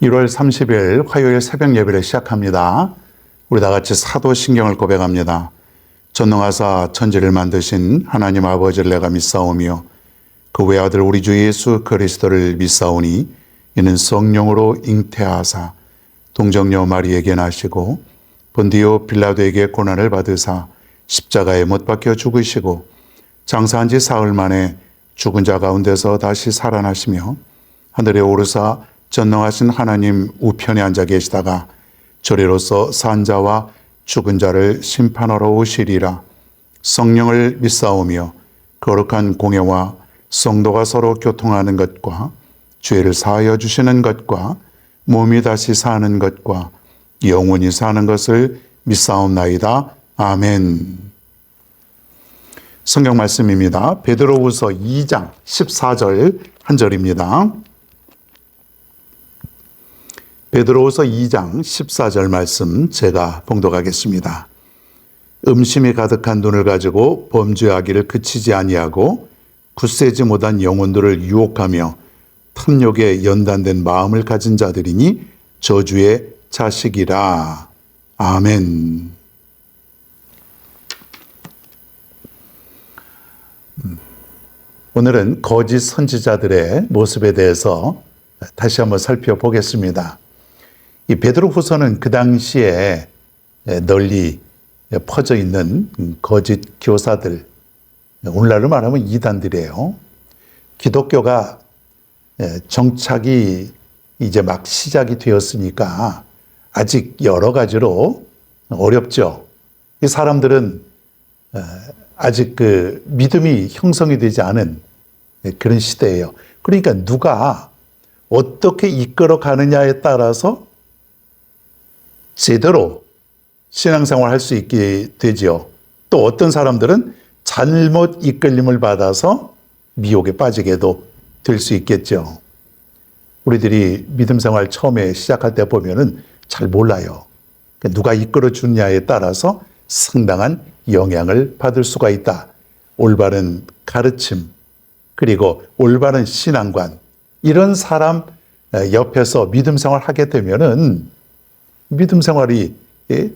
1월 30일 화요일 새벽 예배를 시작합니다. 우리 다 같이 사도신경을 고백합니다. 전능하사 천지를 만드신 하나님 아버지를 내가 믿사오며 그 외아들 우리 주 예수 그리스도를 믿사오니 이는 성령으로 잉태하사 동정녀 마리에게 나시고 본디오 빌라도에게 고난을 받으사 십자가에 못 박혀 죽으시고 장사한 지 사흘 만에 죽은 자 가운데서 다시 살아나시며 하늘에 오르사 전능하신 하나님 우편에 앉아 계시다가 저리로서 산 자와 죽은 자를 심판하러 오시리라. 성령을 믿사오며 거룩한 공예와 성도가 서로 교통하는 것과 죄를 사하여 주시는 것과 몸이 다시 사는 것과 영원히 사는 것을 믿사옵나이다. 아멘. 성경 말씀입니다. 베드로후서 2장 14절 한 절입니다. 베드로후서 2장 14절 말씀 제가 봉독하겠습니다. 음심이 가득한 눈을 가지고 범죄하기를 그치지 아니하고 굳세지 못한 영혼들을 유혹하며 탐욕에 연단된 마음을 가진 자들이니 저주의 자식이라. 아멘. 오늘은 거짓 선지자들의 모습에 대해서 다시 한번 살펴보겠습니다. 이 베드로후서는 그 당시에 널리 퍼져 있는 거짓 교사들, 오늘날로 말하면 이단들이에요. 기독교가 정착이 이제 막 시작이 되었으니까 아직 여러 가지로 어렵죠. 이 사람들은 아직 그 믿음이 형성이 되지 않은 그런 시대예요. 그러니까 누가 어떻게 이끌어 가느냐에 따라서 제대로 신앙생활을 할 수 있게 되죠. 또 어떤 사람들은 잘못 이끌림을 받아서 미혹에 빠지게도 될 수 있겠죠. 우리들이 믿음생활 처음에 시작할 때 보면은 잘 몰라요. 누가 이끌어 주느냐에 따라서 상당한 영향을 받을 수가 있다. 올바른 가르침, 그리고 올바른 신앙관, 이런 사람 옆에서 믿음생활 하게 되면은 믿음 생활이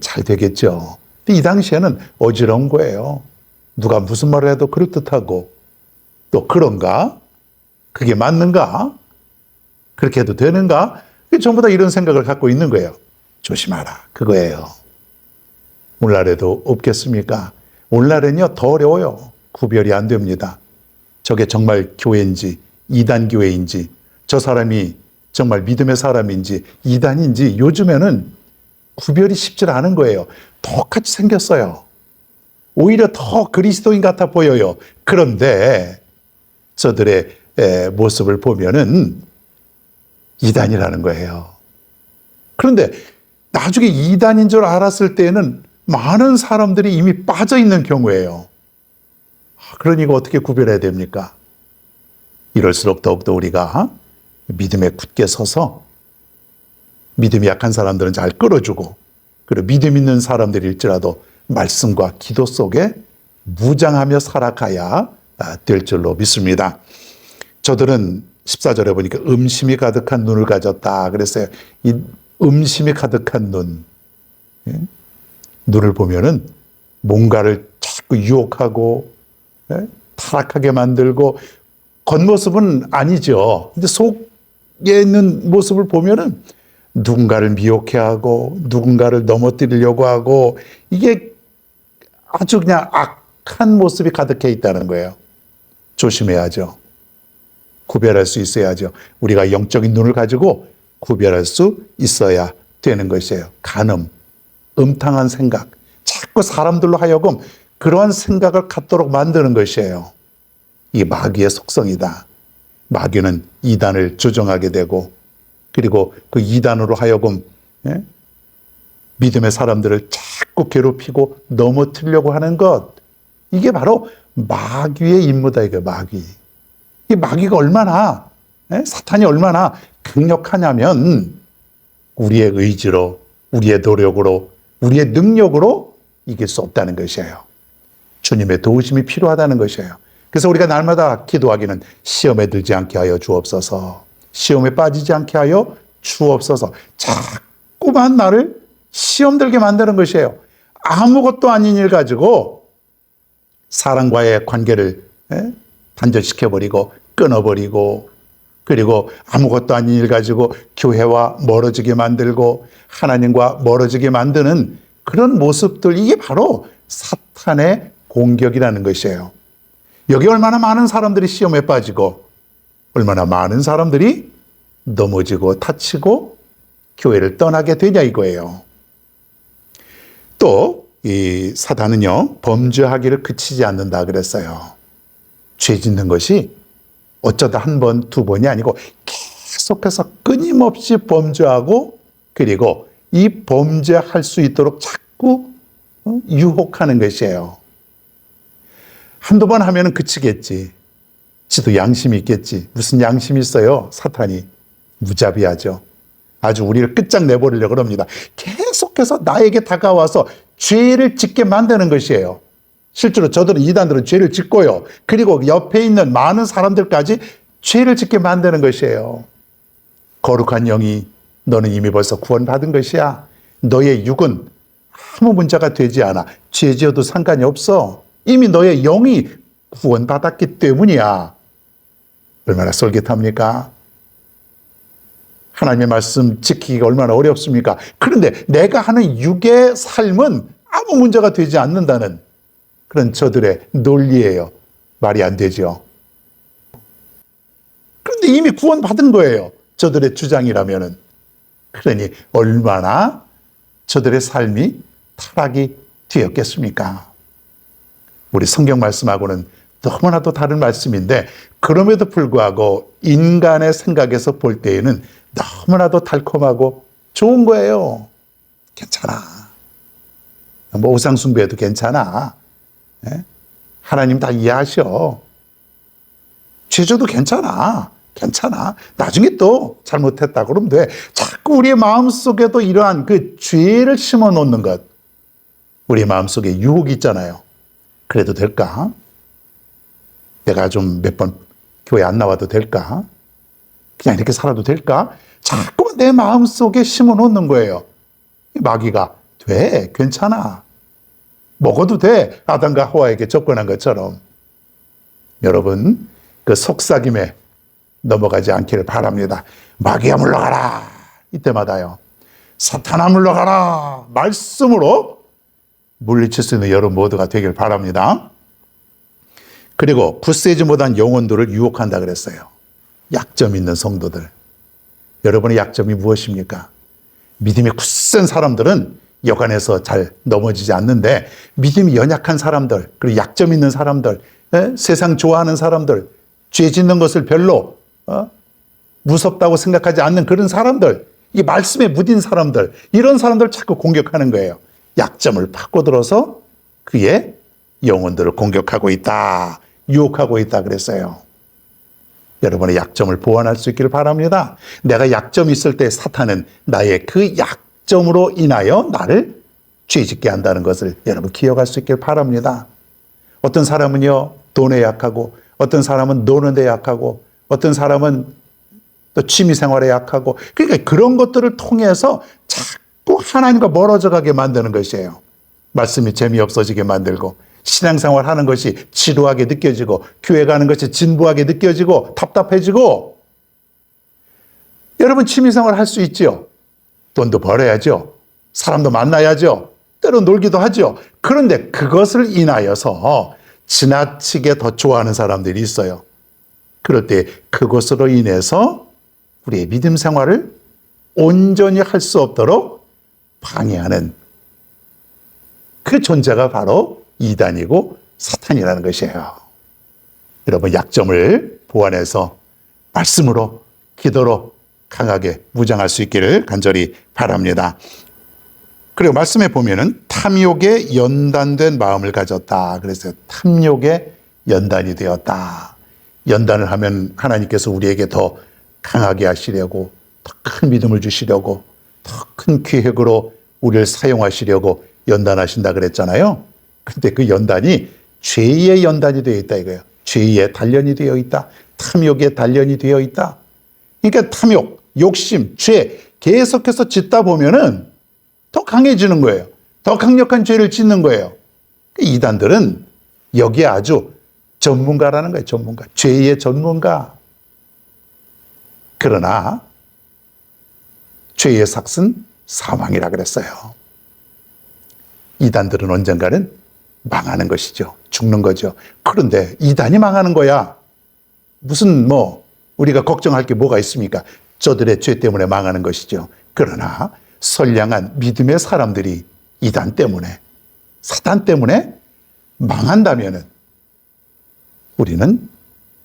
잘 되겠죠. 근데 이 당시에는 어지러운 거예요. 누가 무슨 말을 해도 그럴듯하고, 또 그런가? 그게 맞는가? 그렇게 해도 되는가? 전부 다 이런 생각을 갖고 있는 거예요. 조심하라. 그거예요. 오늘날에도 없겠습니까? 오늘날은요, 더 어려워요. 구별이 안 됩니다. 저게 정말 교회인지, 이단 교회인지, 저 사람이 정말 믿음의 사람인지, 이단인지 요즘에는 구별이 쉽지 않은 거예요. 똑같이 생겼어요. 오히려 더 그리스도인 같아 보여요. 그런데 저들의 모습을 보면은 이단이라는 거예요. 그런데 나중에 이단인 줄 알았을 때는 많은 사람들이 이미 빠져 있는 경우예요. 그러니 이거 어떻게 구별해야 됩니까? 이럴수록 더욱더 우리가 믿음에 굳게 서서 믿음이 약한 사람들은 잘 끌어주고, 그리고 믿음 있는 사람들일지라도 말씀과 기도 속에 무장하며 살아가야 될 줄로 믿습니다. 저들은 14절에 보니까 음심이 가득한 눈을 가졌다 그랬어요. 이 음심이 가득한 눈, 눈을 보면은 뭔가를 자꾸 유혹하고 타락하게 만들고, 겉모습은 아니죠. 근데 속에 있는 모습을 보면은 누군가를 미혹해 하고 누군가를 넘어뜨리려고 하고, 이게 아주 그냥 악한 모습이 가득해 있다는 거예요. 조심해야죠. 구별할 수 있어야죠. 우리가 영적인 눈을 가지고 구별할 수 있어야 되는 것이에요. 간음, 음탕한 생각, 자꾸 사람들로 하여금 그러한 생각을 갖도록 만드는 것이에요. 이게 마귀의 속성이다. 마귀는 이단을 조종하게 되고, 그리고 그 이단으로 하여금 믿음의 사람들을 자꾸 괴롭히고 넘어뜨리려고 하는 것, 이게 바로 마귀의 임무다. 이거 마귀. 이 마귀가 얼마나, 사탄이 얼마나 강력하냐면 우리의 의지로, 우리의 노력으로, 우리의 능력으로 이길 수 없다는 것이에요. 주님의 도우심이 필요하다는 것이에요. 그래서 우리가 날마다 기도하기는 시험에 들지 않게 하여 주옵소서, 시험에 빠지지 않게 하여 주옵소서. 자꾸만 나를 시험 들게 만드는 것이에요. 아무것도 아닌 일 가지고 사람과의 관계를 단절시켜버리고 끊어버리고, 그리고 아무것도 아닌 일 가지고 교회와 멀어지게 만들고 하나님과 멀어지게 만드는 그런 모습들, 이게 바로 사탄의 공격이라는 것이에요. 여기 얼마나 많은 사람들이 시험에 빠지고 얼마나 많은 사람들이 넘어지고 다치고 교회를 떠나게 되냐 이거예요. 또 이 사단은요, 범죄하기를 그치지 않는다 그랬어요. 죄 짓는 것이 어쩌다 한 번, 두 번이 아니고 계속해서 끊임없이 범죄하고, 그리고 이 범죄할 수 있도록 자꾸 유혹하는 것이에요. 한두 번 하면 그치겠지. 지도 양심이 있겠지. 무슨 양심이 있어요? 사탄이 무자비하죠. 아주 우리를 끝장내버리려고 합니다. 계속해서 나에게 다가와서 죄를 짓게 만드는 것이에요. 실제로 저들은, 이단들은 죄를 짓고요, 그리고 옆에 있는 많은 사람들까지 죄를 짓게 만드는 것이에요. 거룩한 영이 너는 이미 벌써 구원받은 것이야. 너의 육은 아무 문제가 되지 않아. 죄 지어도 상관이 없어. 이미 너의 영이 구원받았기 때문이야. 얼마나 솔깃합니까? 하나님의 말씀 지키기가 얼마나 어렵습니까? 그런데 내가 하는 육의 삶은 아무 문제가 되지 않는다는 그런 저들의 논리예요. 말이 안 되죠. 그런데 이미 구원받은 거예요. 저들의 주장이라면은. 그러니 얼마나 저들의 삶이 타락이 되었겠습니까? 우리 성경 말씀하고는 너무나도 다른 말씀인데, 그럼에도 불구하고 인간의 생각에서 볼 때에는 너무나도 달콤하고 좋은 거예요. 괜찮아. 뭐 우상 숭배해도 괜찮아. 하나님 다 이해하셔. 죄져도 괜찮아. 괜찮아. 나중에 또 잘못했다 그러면 돼. 자꾸 우리의 마음속에도 이러한 그 죄를 심어 놓는 것. 우리 마음속에 유혹이 있잖아요. 그래도 될까? 내가 좀 몇 번 교회 안 나와도 될까? 그냥 이렇게 살아도 될까? 자꾸만 내 마음속에 심어 놓는 거예요. 마귀가 돼, 괜찮아. 먹어도 돼. 아담과 하와에게 접근한 것처럼. 여러분, 그 속삭임에 넘어가지 않기를 바랍니다. 마귀야 물러가라. 이때마다요. 사탄아 물러가라. 말씀으로 물리칠 수 있는 여러분 모두가 되길 바랍니다. 그리고 굳세지 못한 영혼들을 유혹한다 그랬어요. 약점 있는 성도들. 여러분의 약점이 무엇입니까? 믿음이 굳센 사람들은 여간에서 잘 넘어지지 않는데, 믿음이 연약한 사람들, 그리고 약점 있는 사람들, 세상 좋아하는 사람들, 죄 짓는 것을 별로 무섭다고 생각하지 않는 그런 사람들, 이 말씀에 무딘 사람들, 이런 사람들 자꾸 공격하는 거예요. 약점을 파고들어서 그의 영혼들을 공격하고 있다, 유혹하고 있다 그랬어요. 여러분의 약점을 보완할 수 있기를 바랍니다. 내가 약점이 있을 때 사탄은 나의 그 약점으로 인하여 나를 죄짓게 한다는 것을 여러분 기억할 수 있기를 바랍니다. 어떤 사람은요, 돈에 약하고, 어떤 사람은 노는 데 약하고, 어떤 사람은 또 취미생활에 약하고, 그러니까 그런 것들을 통해서 자꾸 하나님과 멀어져 가게 만드는 것이에요. 말씀이 재미없어지게 만들고, 신앙생활 하는 것이 지루하게 느껴지고, 교회 가는 것이 진부하게 느껴지고, 답답해지고. 여러분 취미생활 할 수 있지요. 돈도 벌어야죠. 사람도 만나야죠. 때로 놀기도 하죠. 그런데 그것을 인하여서 지나치게 더 좋아하는 사람들이 있어요. 그럴 때 그것으로 인해서 우리의 믿음 생활을 온전히 할 수 없도록 방해하는 그 존재가 바로 이단이고 사탄이라는 것이에요. 여러분 약점을 보완해서 말씀으로, 기도로 강하게 무장할 수 있기를 간절히 바랍니다. 그리고 말씀에 보면은 탐욕에 연단된 마음을 가졌다. 그래서 탐욕에 연단이 되었다. 연단을 하면 하나님께서 우리에게 더 강하게 하시려고, 더 큰 믿음을 주시려고, 더 큰 계획으로 우리를 사용하시려고 연단하신다 그랬잖아요. 근데 그 연단이 죄의 연단이 되어 있다 이거예요. 죄의 단련이 되어 있다. 탐욕의 단련이 되어 있다. 그러니까 탐욕, 욕심, 죄 계속해서 짓다 보면은 더 강해지는 거예요. 더 강력한 죄를 짓는 거예요. 이단들은 여기에 아주 전문가라는 거예요. 전문가. 죄의 전문가. 그러나 죄의 삭은 사망이라 그랬어요. 이단들은 언젠가는 망하는 것이죠. 죽는 거죠. 그런데 이단이 망하는 거야. 무슨 우리가 걱정할 게 뭐가 있습니까? 저들의 죄 때문에 망하는 것이죠. 그러나 선량한 믿음의 사람들이 이단 때문에, 사단 때문에 망한다면은 우리는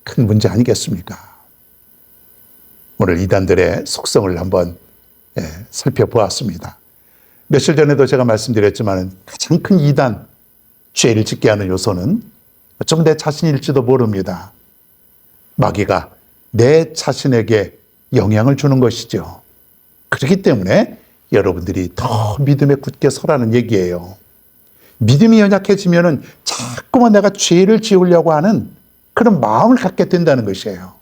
큰 문제 아니겠습니까? 오늘 이단들의 속성을 한번 살펴보았습니다. 며칠 전에도 제가 말씀드렸지만 가장 큰 이단, 죄를 짓게 하는 요소는 좀 내 자신일지도 모릅니다. 마귀가 내 자신에게 영향을 주는 것이죠. 그렇기 때문에 여러분들이 더 믿음에 굳게 서라는 얘기예요. 믿음이 연약해지면은 자꾸만 내가 죄를 지으려고 하는 그런 마음을 갖게 된다는 것이에요.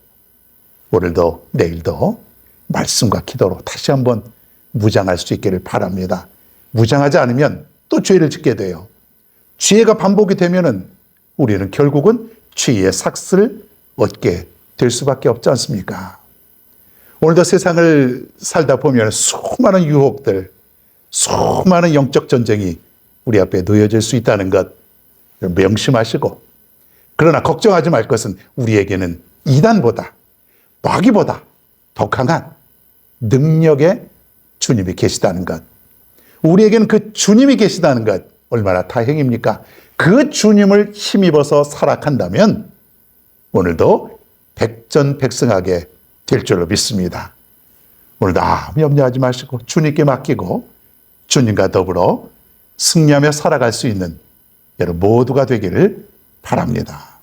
오늘도 내일도 말씀과 기도로 다시 한번 무장할 수 있기를 바랍니다. 무장하지 않으면 또 죄를 짓게 돼요. 죄가 반복이 되면은 우리는 결국은 죄의 삭슬을 얻게 될 수밖에 없지 않습니까? 오늘도 세상을 살다 보면 수많은 유혹들, 수많은 영적 전쟁이 우리 앞에 놓여질 수 있다는 것 명심하시고, 그러나 걱정하지 말 것은 우리에게는 이단보다, 마귀보다 더 강한 능력의 주님이 계시다는 것, 우리에게는 그 주님이 계시다는 것, 얼마나 다행입니까? 그 주님을 힘입어서 살아간다면 오늘도 백전백승하게 될 줄로 믿습니다. 오늘도 아무 염려하지 마시고 주님께 맡기고 주님과 더불어 승리하며 살아갈 수 있는 여러분 모두가 되기를 바랍니다.